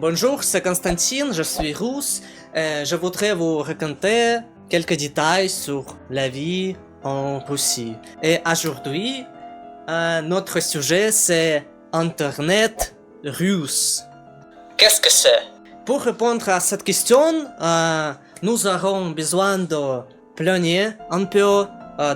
Bonjour, c'est Constantine, je suis russe et je voudrais vous raconter quelques détails sur la vie en Russie. Et aujourd'hui, notre sujet c'est Internet russe. Qu'est-ce que c'est? Pour répondre à cette question, nous aurons besoin de plonger un peu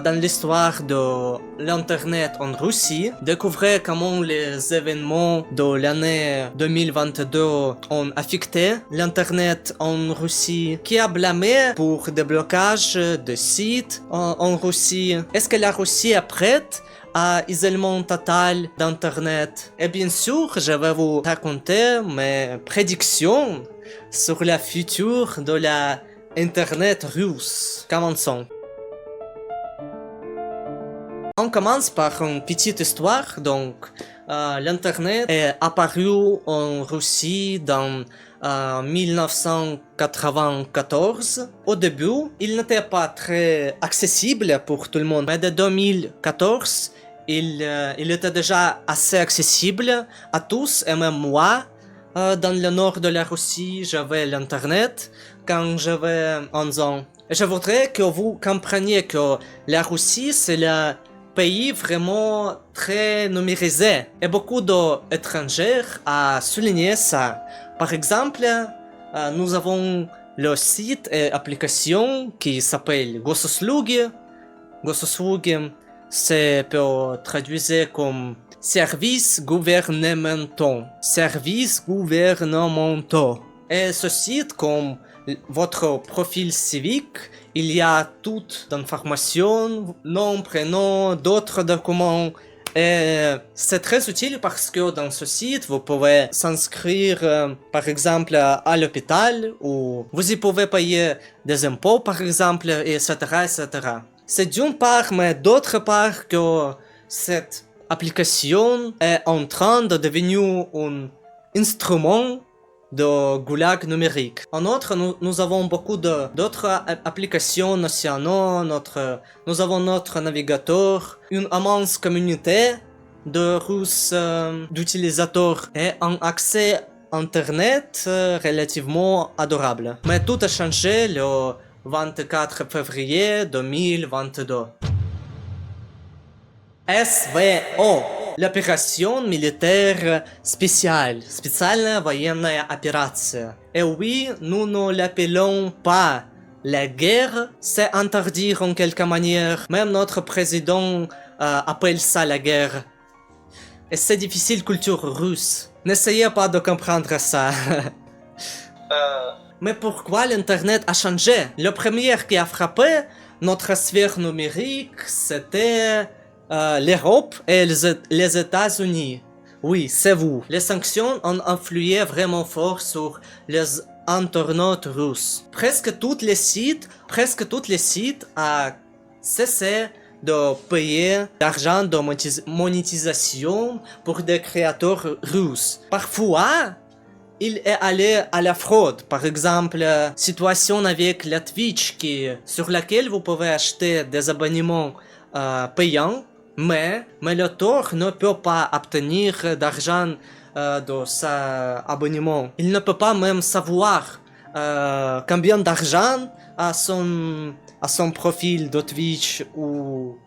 dans l'histoire de l'Internet en Russie, découvrir comment les événements de l'année 2022 ont affecté l'Internet en Russie, qui a blâmé pour des blocages de sites en Russie. Est-ce que la Russie est prête à isolement total d'Internet? Et bien sûr, je vais vous raconter mes prédictions sur le futur de la Internet russe. Commençons. On commence par une petite histoire. Donc, l'Internet est apparu en Russie dans 1994. Au début, il n'était pas très accessible pour tout le monde. Mais de 2014, il était déjà assez accessible à tous. Et même moi, dans le nord de la Russie, j'avais l'Internet quand j'avais 11 ans. Et je voudrais que vous compreniez que la Russie, c'est le pays vraiment très numérisé et beaucoup d'étrangers ont souligné ça. Par exemple, nous avons le site et application qui s'appelle Gosuslugi. Gosuslugi, c'est peut traduire comme services gouvernementaux. Services gouvernementaux. Et ce site, comme votre profil civique, il y a toute l'information, nom, prénom, d'autres documents. Et c'est très utile parce que dans ce site, vous pouvez s'inscrire, par exemple, à l'hôpital, ou vous y pouvez payer des impôts, par exemple, etc., etc. C'est d'une part, mais d'autre part que cette application est en train de devenir un instrument de goulag numérique. En outre, nous avons beaucoup d'autres applications nationales. Nous avons notre navigateur, une immense communauté de Russes d'utilisateurs et un accès Internet relativement adorable. Mais tout a changé le 24 février 2022. SVO, l'opération militaire spéciale, специальная военная операция. Et oui, nous ne l'appelons pas la guerre, c'est interdit en quelque manière. Même notre président appelle ça la guerre. Et c'est difficile culture russe. N'essayez pas de comprendre ça. Mais pourquoi l'Internet a changé? Le premier qui a frappé notre sphère numérique, c'était l'Europe et les États-Unis. Oui, c'est vous. Les sanctions ont influé vraiment fort sur les internautes russes. Presque tous les sites ont cessé de payer l'argent de monétisation pour des créateurs russes. Parfois, il est allé à la fraude. Par exemple, situation avec la Twitch sur laquelle vous pouvez acheter des abonnements payants. Mais l'auteur ne peut pas obtenir d'argent de son abonnement. Il ne peut pas même savoir combien d'argent à son profil de Twitch ou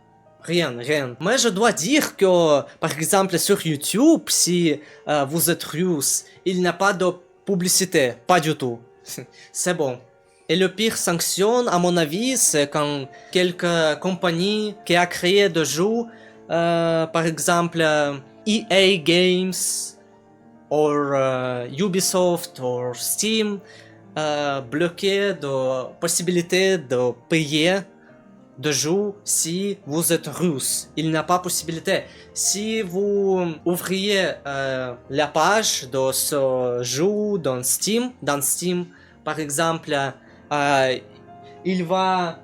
rien. Mais je dois dire que, par exemple, sur YouTube, si vous êtes russe, il n'y a pas de publicité, pas du tout. C'est bon. Et le pire sanction, à mon avis, c'est quand quelques compagnies qui a créé des jeux, par exemple EA Games, ou Ubisoft, ou Steam, bloquaient la possibilité de payer des jeux si vous êtes russe. Il n'y a pas possibilité. Si vous ouvriez la page de ce jeu dans Steam, par exemple, il va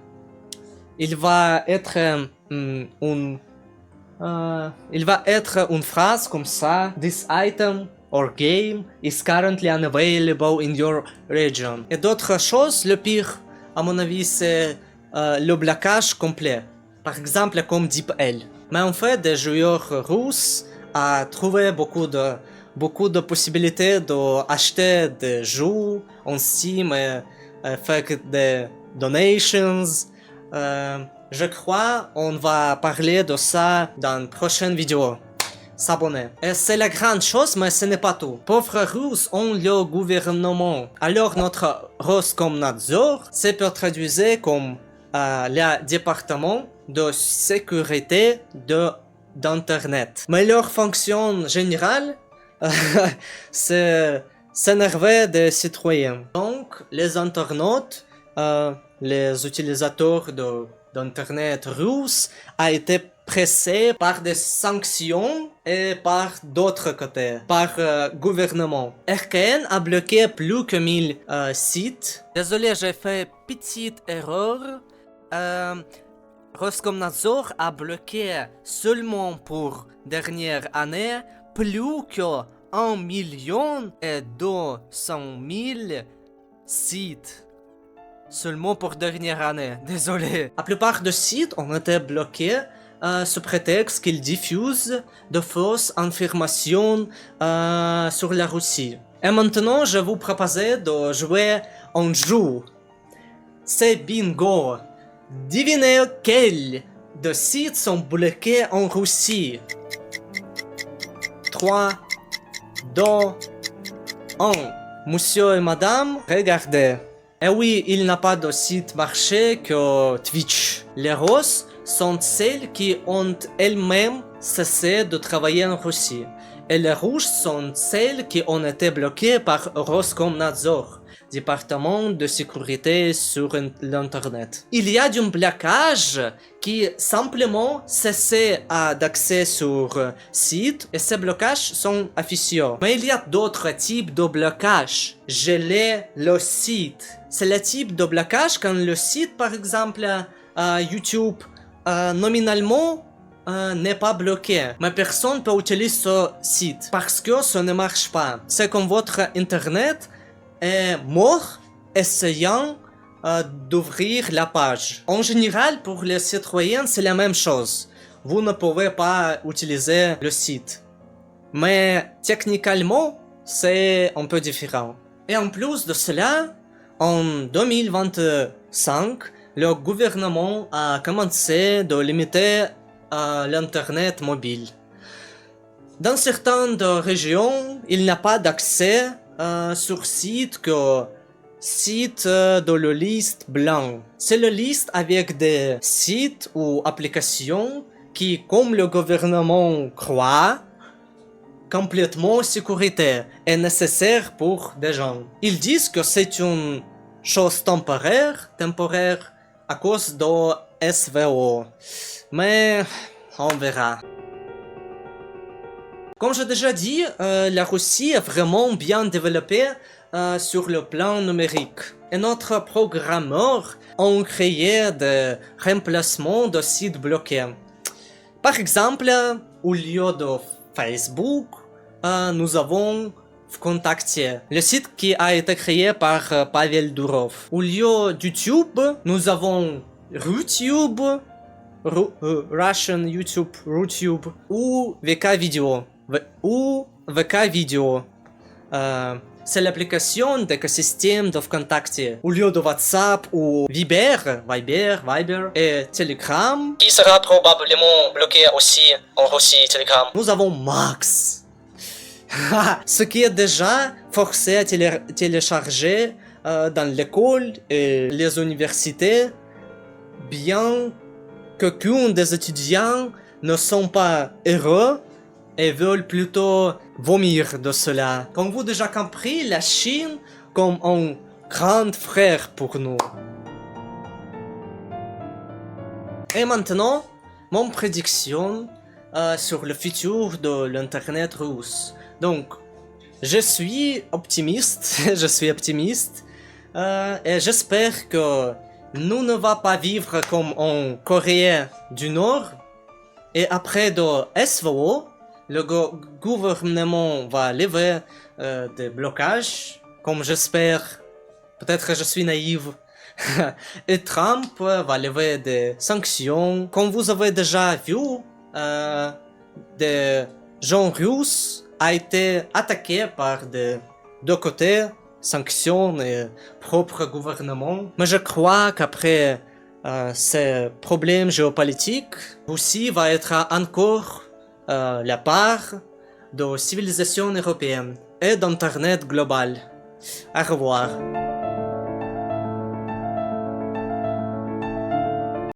être une phrase comme ça: This item or game is currently unavailable in your region. Et d'autres choses, le pire, à mon avis, c'est le blocage complet. Par exemple, comme DeepL. Mais en fait, des joueurs russes ont trouvé beaucoup de beaucoup de possibilités d'acheter des jeux en Steam et faire des donations. Je crois on va parler de ça dans une prochaine vidéo. S'abonner. Et c'est la grande chose, mais ce n'est pas tout. Pauvres Russes ont le gouvernement. Alors notre Roskomnadzor, c'est peut traduire comme le département de sécurité d'Internet. Mais leur fonction générale, c'est s'énerver des citoyens. Donc, les internautes, les utilisateurs d'Internet russes, a été pressés par des sanctions et par d'autres côtés, par gouvernement. RKN a bloqué plus que 1000 sites. Désolé, j'ai fait petite erreur. Roskomnadzor a bloqué seulement pour dernière année plus que 1 200 000 sites. Seulement pour dernière année, désolé. La plupart des sites ont été bloqués sous prétexte qu'ils diffusent de fausses informations sur la Russie. Et maintenant, je vous propose de jouer un jeu. C'est bingo. Devinez quels de sites sont bloqués en Russie. 3, 2, 1. Monsieur et madame, regardez. Et oui, il n'a pas de site marché que Twitch. Les Russes sont celles qui ont elles-mêmes cessé de travailler en Russie. Et les rouges sont celles qui ont été bloquées par Roskomnadzor, département de sécurité sur l'internet. Il y a du blocage qui simplement cessait d'accès sur site et ces blocages sont officieux. Mais il y a d'autres types de blocage. Geler le site. C'est le type de blocage quand le site, par exemple, YouTube, nominalement, n'est pas bloqué. Mais personne ne peut utiliser ce site parce que ça ne marche pas. C'est comme votre internet est mort essayant d'ouvrir la page. En général, pour les citoyens, c'est la même chose. Vous ne pouvez pas utiliser le site. Mais techniquement, c'est un peu différent. Et en plus de cela, en 2025, le gouvernement a commencé de limiter l'internet mobile. Dans certaines régions, il n'y a pas d'accès sur site que site de la liste blanc. C'est la liste avec des sites ou applications qui, comme le gouvernement croit, complètement sécurité est nécessaire pour des gens. Ils disent que c'est une chose temporaire à cause de SVO. Mais on verra. Comme j'ai déjà dit, la Russie est vraiment bien développée sur le plan numérique. Et notre programmeur a créé des remplacements de sites bloqués. Par exemple, au lieu de Facebook, nous avons Vkontakte, le site qui a été créé par Pavel Durov. Au lieu d'YouTube, nous avons RuTube, Russian YouTube, RuTube, ou VK Video. C'est l'application d'écosystème de Vkontakte. Au lieu de WhatsApp ou Viber et Telegram, qui sera probablement bloqué aussi en Russie, Telegram, nous avons Max. Ce qui est déjà forcé à télécharger dans l'école et les universités, bien qu'aucun des étudiants ne sont pas heureux et veulent plutôt vomir de cela. Comme vous déjà compris, la Chine comme un grand frère pour nous. Et maintenant, mon prédiction sur le futur de l'internet russe. Donc, je suis optimiste, et j'espère que nous ne va pas vivre comme en Corée du Nord. Et après de SVO, le gouvernement va lever des blocages, comme j'espère. Peut-être je suis naïf. Et Trump va lever des sanctions. Comme vous avez déjà vu, des gens russes a été attaqué par de deux côtés, sanctions et propre gouvernement. Mais je crois qu'après ces problèmes géopolitiques, Russie va être encore la part de civilisation européenne et d'internet global. Au revoir.